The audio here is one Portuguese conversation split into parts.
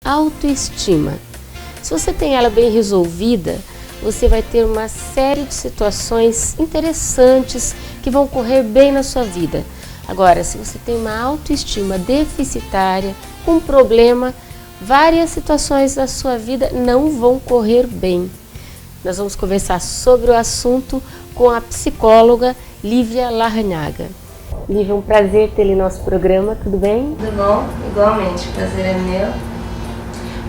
autoestima. Se você tem ela bem resolvida, você vai ter uma série de situações interessantes que vão correr bem na sua vida. Agora, se você tem uma autoestima deficitária, com problema, várias situações da sua vida não vão correr bem. Nós vamos conversar sobre o assunto com a psicóloga Lívia Larrañaga. Lívia, um prazer ter no nosso programa, tudo bem? Tudo bom, igualmente, o prazer é meu.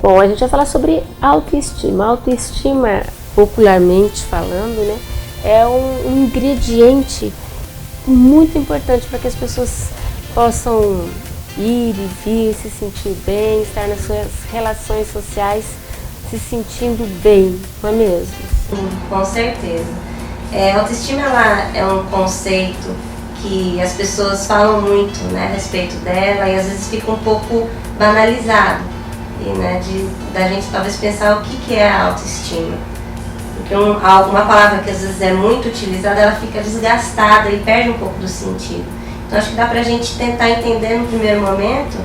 Bom, a gente vai falar sobre autoestima. Autoestima, popularmente falando, né, é um ingrediente muito importante para que as pessoas possam ir e vir, se sentir bem, estar nas suas relações sociais se sentindo bem, não é mesmo? Sim, com certeza. Autoestima ela é um conceito que as pessoas falam muito, né, a respeito dela, e às vezes fica um pouco banalizado, e, né, da gente talvez pensar o que é a autoestima. Porque uma palavra que às vezes é muito utilizada, ela fica desgastada e perde um pouco do sentido. Então acho que dá pra gente tentar entender no primeiro momento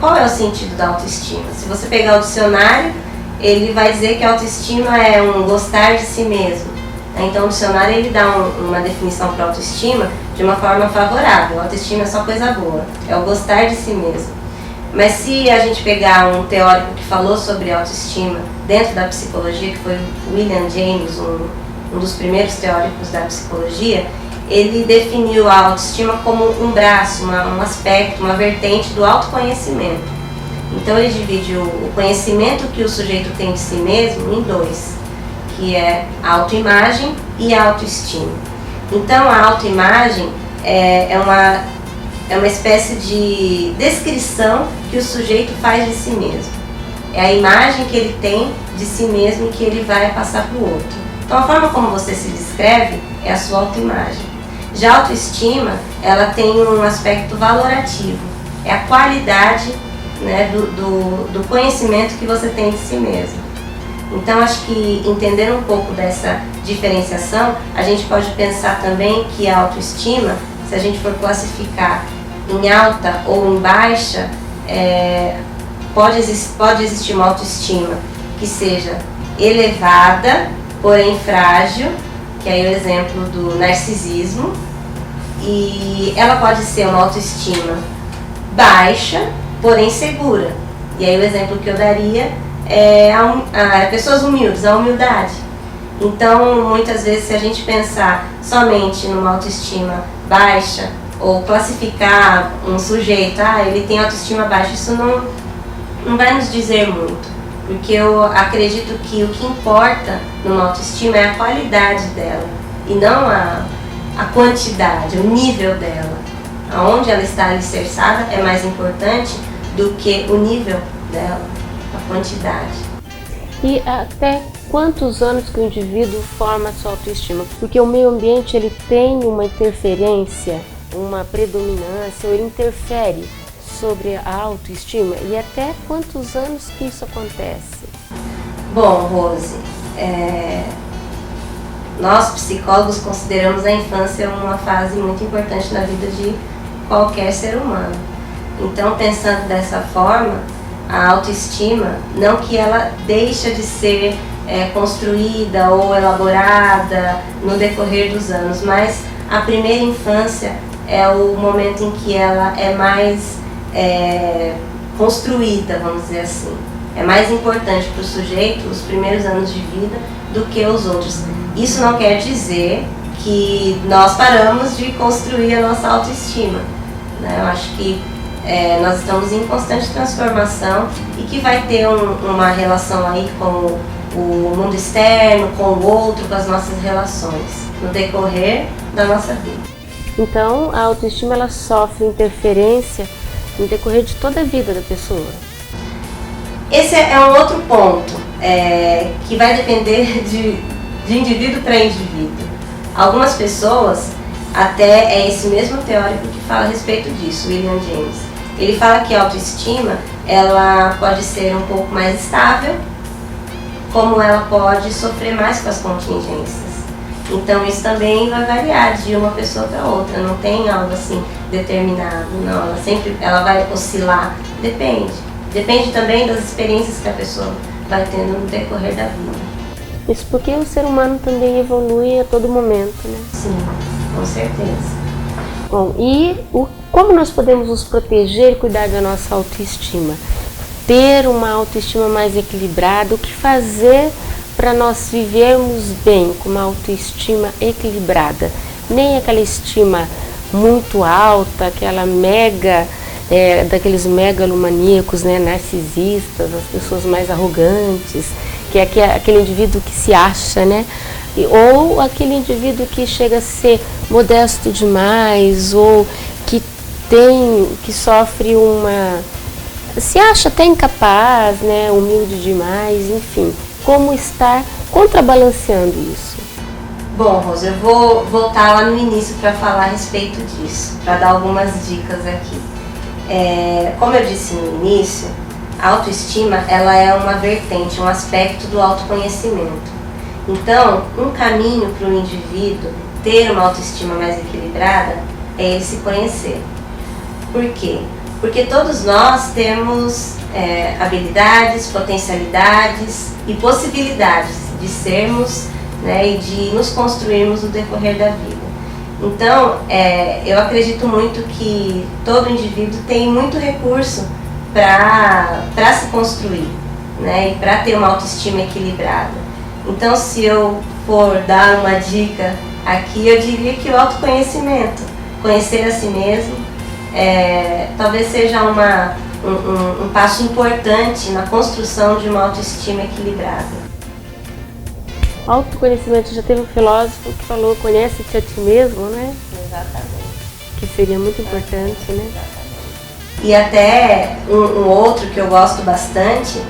qual é o sentido da autoestima. Se você pegar o dicionário, ele vai dizer que a autoestima é um gostar de si mesmo. Então o dicionário ele dá uma definição para autoestima de uma forma favorável. A autoestima é só coisa boa, é o gostar de si mesmo. Mas se a gente pegar um teórico que falou sobre autoestima dentro da psicologia, que foi William James, um dos primeiros teóricos da psicologia, ele definiu a autoestima como um braço, um aspecto, uma vertente do autoconhecimento. Então ele divide o conhecimento que o sujeito tem de si mesmo em dois, que é a autoimagem e a autoestima. Então a autoimagem é uma espécie de descrição que o sujeito faz de si mesmo. É a imagem que ele tem de si mesmo e que ele vai passar para o outro. Então a forma como você se descreve é a sua autoimagem. Já a autoestima, ela tem um aspecto valorativo, é a qualidade, né, do conhecimento que você tem de si mesmo. Então acho que entendendo um pouco dessa diferenciação, a gente pode pensar também que a autoestima, se a gente for classificar em alta ou em baixa, pode existir uma autoestima que seja elevada, porém frágil, que é o exemplo do narcisismo, e ela pode ser uma autoestima baixa, porém segura. E aí o exemplo que eu daria é pessoas humildes, a humildade. Então, muitas vezes, se a gente pensar somente numa autoestima baixa, ou classificar um sujeito, ele tem autoestima baixa, isso não vai nos dizer muito. Porque eu acredito que o que importa numa autoestima é a qualidade dela, e não a quantidade, o nível dela. Aonde ela está alicerçada é mais importante do que o nível dela, a quantidade. E até quantos anos que o indivíduo forma a sua autoestima? Porque o meio ambiente ele tem uma interferência, uma predominância, ou ele interfere sobre a autoestima, e até quantos anos que isso acontece? Bom, Rose, nós psicólogos consideramos a infância uma fase muito importante na vida de qualquer ser humano. Então, pensando dessa forma, a autoestima, não que ela deixa de ser construída ou elaborada no decorrer dos anos, mas a primeira infância é o momento em que ela é mais construída, vamos dizer assim. É mais importante para o sujeito os primeiros anos de vida do que os outros. Isso não quer dizer que nós paramos de construir a nossa autoestima, né? Eu acho que nós estamos em constante transformação e que vai ter uma relação aí com o mundo externo, com o outro, com as nossas relações no decorrer da nossa vida. Então, a autoestima ela sofre interferência no decorrer de toda a vida da pessoa. Esse é um outro ponto, que vai depender de indivíduo para indivíduo. Algumas pessoas, até é esse mesmo teórico que fala a respeito disso, William James. Ele fala que a autoestima ela pode ser um pouco mais estável, como ela pode sofrer mais com as contingências. Então isso também vai variar de uma pessoa para outra, não tem algo assim determinado, não, ela vai oscilar, depende. Depende também das experiências que a pessoa vai tendo no decorrer da vida. Isso porque o ser humano também evolui a todo momento, né? Sim, com certeza. Bom, e como nós podemos nos proteger e cuidar da nossa autoestima? Ter uma autoestima mais equilibrada, o que fazer para nós vivermos bem, com uma autoestima equilibrada? Nem aquela estima muito alta, aquela daqueles megalomaníacos, né, narcisistas, as pessoas mais arrogantes, que é aquele indivíduo que se acha, né? Ou aquele indivíduo que chega a ser modesto demais, ou que sofre se acha até incapaz, né, humilde demais, enfim. Como estar contrabalanceando isso? Bom, Rosa, eu vou voltar lá no início para falar a respeito disso, para dar algumas dicas aqui. Como eu disse no início, a autoestima ela é uma vertente, um aspecto do autoconhecimento. Então, um caminho para o indivíduo ter uma autoestima mais equilibrada é ele se conhecer. Por quê? Porque todos nós temos habilidades, potencialidades e possibilidades de sermos, né, e de nos construirmos no decorrer da vida. Então, eu acredito muito que todo indivíduo tem muito recurso para se construir, né, e para ter uma autoestima equilibrada. Então, se eu for dar uma dica aqui, eu diria que o autoconhecimento, conhecer a si mesmo, talvez seja um passo importante na construção de uma autoestima equilibrada. Autoconhecimento, já teve um filósofo que falou, conhece-te a ti mesmo, né? Exatamente. Que seria muito importante, né? Exatamente. E até um outro que eu gosto bastante,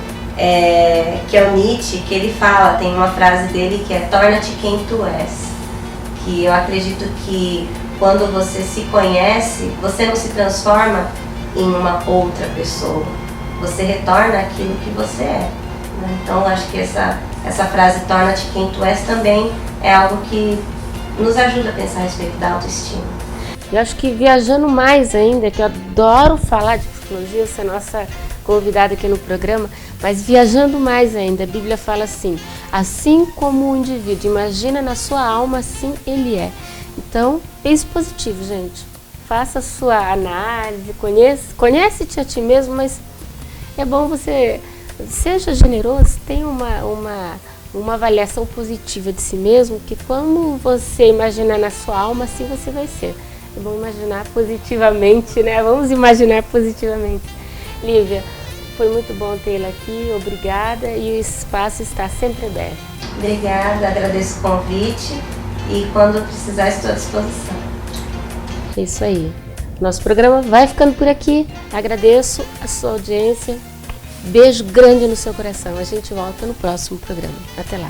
que é o Nietzsche, que ele fala, tem uma frase dele que é torna-te quem tu és. Que eu acredito que quando você se conhece, você não se transforma em uma outra pessoa. Você retorna aquilo que você é. Né? Então, acho que essa frase, torna-te quem tu és, também é algo que nos ajuda a pensar a respeito da autoestima. Eu acho que viajando mais ainda, que eu adoro falar de psicologia, você é nossa convidada aqui no programa, mas viajando mais ainda, a Bíblia fala assim como o indivíduo imagina na sua alma, assim ele é. Então, pense positivo, gente. Faça a sua análise, conhece-te a ti mesmo, mas é bom você, seja generoso, tenha uma avaliação positiva de si mesmo, que como você imaginar na sua alma, assim você vai ser. É bom imaginar positivamente, né? Vamos imaginar positivamente. Lívia, foi muito bom tê-la aqui, obrigada, e o espaço está sempre aberto. Obrigada, agradeço o convite e quando precisar estou à disposição. É isso aí. Nosso programa vai ficando por aqui. Agradeço a sua audiência. Beijo grande no seu coração. A gente volta no próximo programa. Até lá.